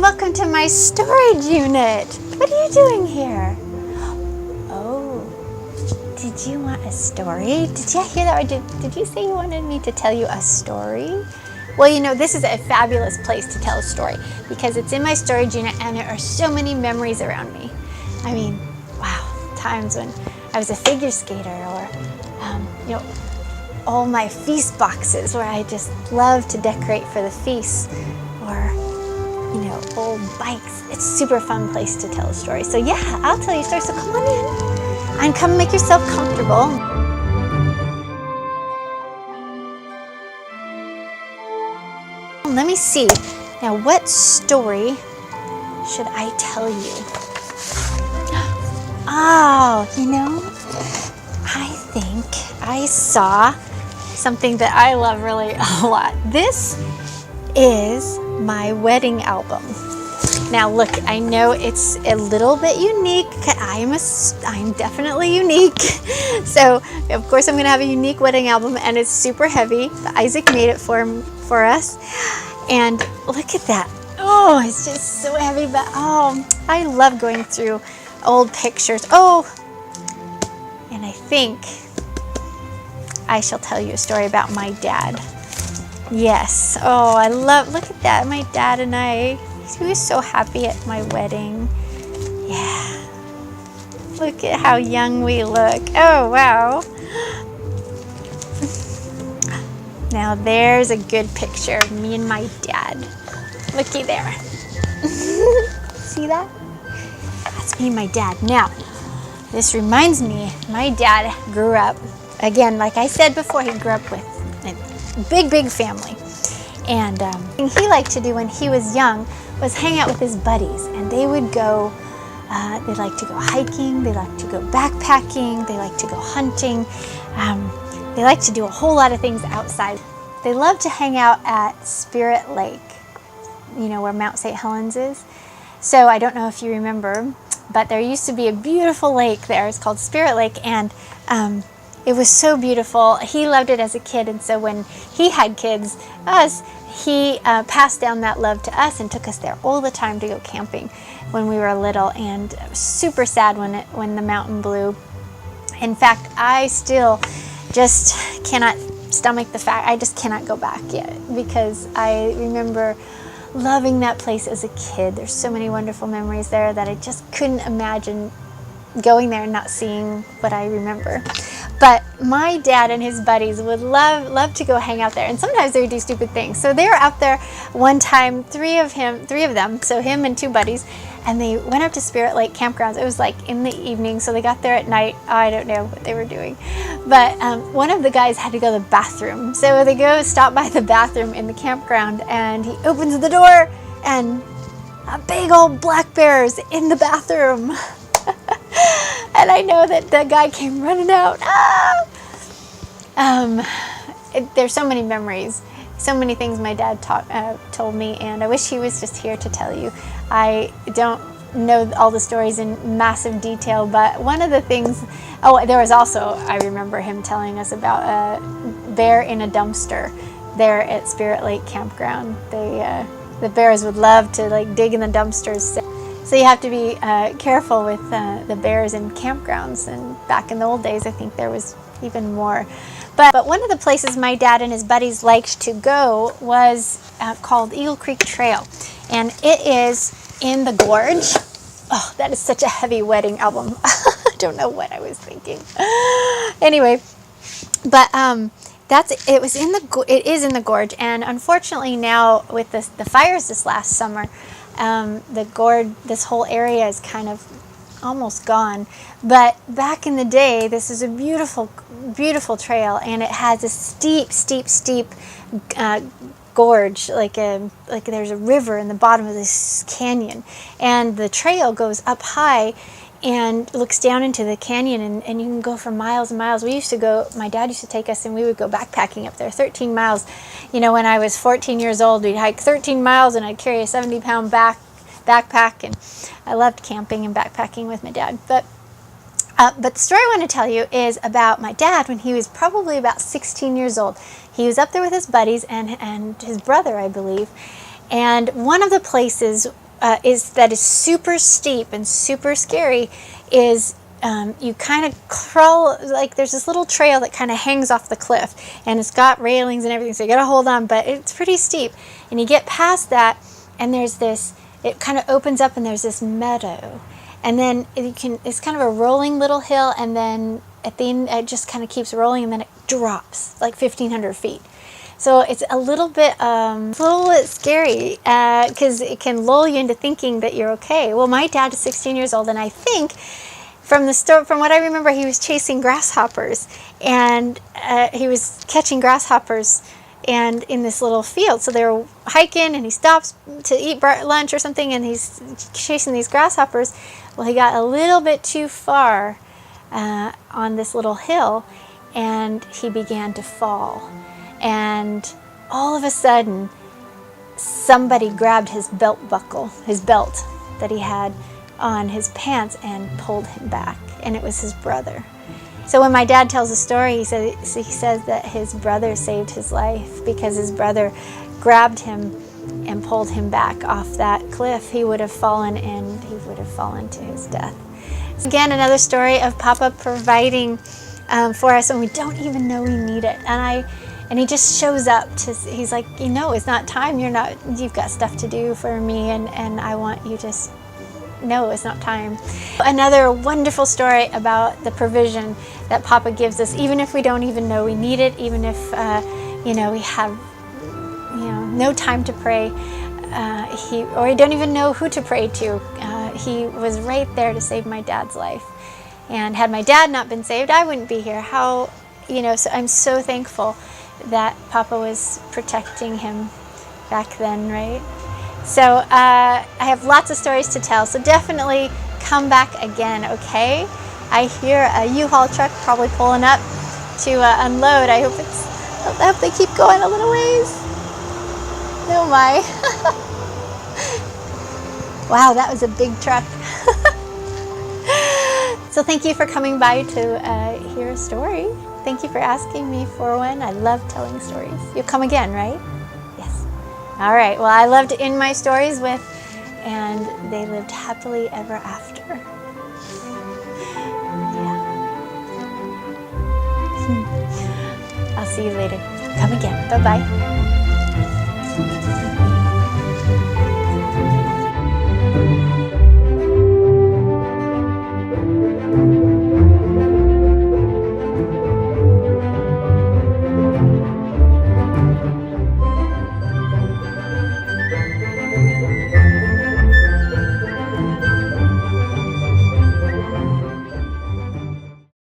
welcome to my storage unit. What are you doing here? Oh, did you want a story? Did you hear that? Or did you say you wanted me to tell you a story? Well, you know, this is a fabulous place to tell a story because it's in my storage unit and there are so many memories around me. I mean, wow, times when I was a figure skater or, you know, all my feast boxes where I just love to decorate for the feast, or, you know, old bikes. It's a super fun place to tell a story. So yeah, I'll tell you a story. So come on in and come make yourself comfortable. Let me see. Now, what story should I tell you? Oh, you know, I think I saw something that I love really a lot. This is my wedding album. Now look, I know it's a little bit unique. I'm definitely unique. So of course I'm going to have a unique wedding album, and it's super heavy. Isaac made it for us. And look at that. Oh, it's just so heavy, but oh, I love going through old pictures. Oh, and I think I shall tell you a story about my dad. Yes. Oh, look at that. My dad and I, he was so happy at my wedding. Yeah. Look at how young we look. Oh, wow. Now there's a good picture of me and my dad. Looky there. See that? That's me and my dad. Now, this reminds me, my dad grew up, again, like I said before, he grew up with a big family. And he liked to do when he was young was hang out with his buddies. And they would go, they like to go hiking, they like to go backpacking, they like to go hunting. They like to do a whole lot of things outside. They love to hang out at Spirit Lake, you know, where Mount St. Helens is. So I don't know if you remember, but there used to be a beautiful lake there. It's called Spirit Lake, and it was so beautiful. He loved it as a kid, and so when he had kids, he passed down that love to us and took us there all the time to go camping when we were little. And it was super sad when the mountain blew. In fact, I still just cannot stomach the fact, I just cannot go back yet, because I remember loving that place as a kid. There's so many wonderful memories there that I just couldn't imagine going there and not seeing what I remember. But my dad and his buddies would love to go hang out there, and sometimes they would do stupid things. So they were out there one time, three of them, so him and two buddies, and they went up to Spirit Lake campgrounds. It was like in the evening, so they got there at night. I don't know what they were doing, but one of the guys had to go to the bathroom, so they stop by the bathroom in the campground, and he opens the door, and a big old black bear is in the bathroom. And I know that the guy came running out. There's so many memories, so many things my dad told me, and I wish he was just here to tell you. I don't know all the stories in massive detail, but one of the things, there was also, I remember him telling us about a bear in a dumpster there at Spirit Lake Campground. The bears would love to like dig in the dumpsters. So you have to be careful with the bears in campgrounds. And back in the old days, I think there was even more. But one of the places my dad and his buddies liked to go was called Eagle Creek Trail. And it is in the gorge. Oh, that is such a heavy wedding album. I don't know what I was thinking. Anyway, but it is in the gorge. And unfortunately now with the fires this last summer, the gorge, this whole area is kind of almost gone. But back in the day, this is a beautiful trail, and it has a steep gorge, like there's a river in the bottom of this canyon, and the trail goes up high and looks down into the canyon, and you can go for miles and miles. My dad used to take us, and we would go backpacking up there, 13 miles. You know, when I was 14 years old, we'd hike 13 miles, and I'd carry a 70-pound backpack, and I loved camping and backpacking with my dad. But the story I want to tell you is about my dad when he was probably about 16 years old. He was up there with his buddies and his brother, I believe. And one of the places is super steep and super scary is you kind of crawl, like there's this little trail that kind of hangs off the cliff, and it's got railings and everything, so you gotta hold on, but it's pretty steep. And you get past that, and there's this, it kind of opens up, and there's this meadow, and then it's kind of a rolling little hill, and then at the end it just kind of keeps rolling, and then it drops like 1,500 feet. So it's a little bit scary because it can lull you into thinking that you're okay. Well, my dad is 16 years old, and I think from what I remember, he was chasing grasshoppers, and he was catching grasshoppers and in this little field. So they were hiking, and he stops to eat lunch or something, and he's chasing these grasshoppers. Well, he got a little bit too far on this little hill, and he began to fall. And all of a sudden, somebody grabbed his belt buckle, his belt that he had on his pants, and pulled him back. And it was his brother. So when my dad tells the story, he says that his brother saved his life because his brother grabbed him and pulled him back off that cliff. He would have fallen, and he would have fallen to his death. So again, another story of Papa providing for us, and we don't even know we need it. And he just shows up he's like, it's not time. You've got stuff to do for me, and I want you to know it's not time. Another wonderful story about the provision that Papa gives us, even if we don't even know we need it, even if, we have, no time to pray, or we don't even know who to pray to. He was right there to save my dad's life. And had my dad not been saved, I wouldn't be here. So I'm so thankful that Papa was protecting him back then, right? So I have lots of stories to tell, so definitely come back again, okay? I hear a U-Haul truck probably pulling up to unload. I hope they keep going a little ways. Oh my. Wow, that was a big truck. So thank you for coming by to hear a story. Thank you for asking me for one. I love telling stories. You'll come again, right? Yes. All right. Well, I love to end my stories with, and they lived happily ever after. Yeah. I'll see you later. Come again. Bye-bye.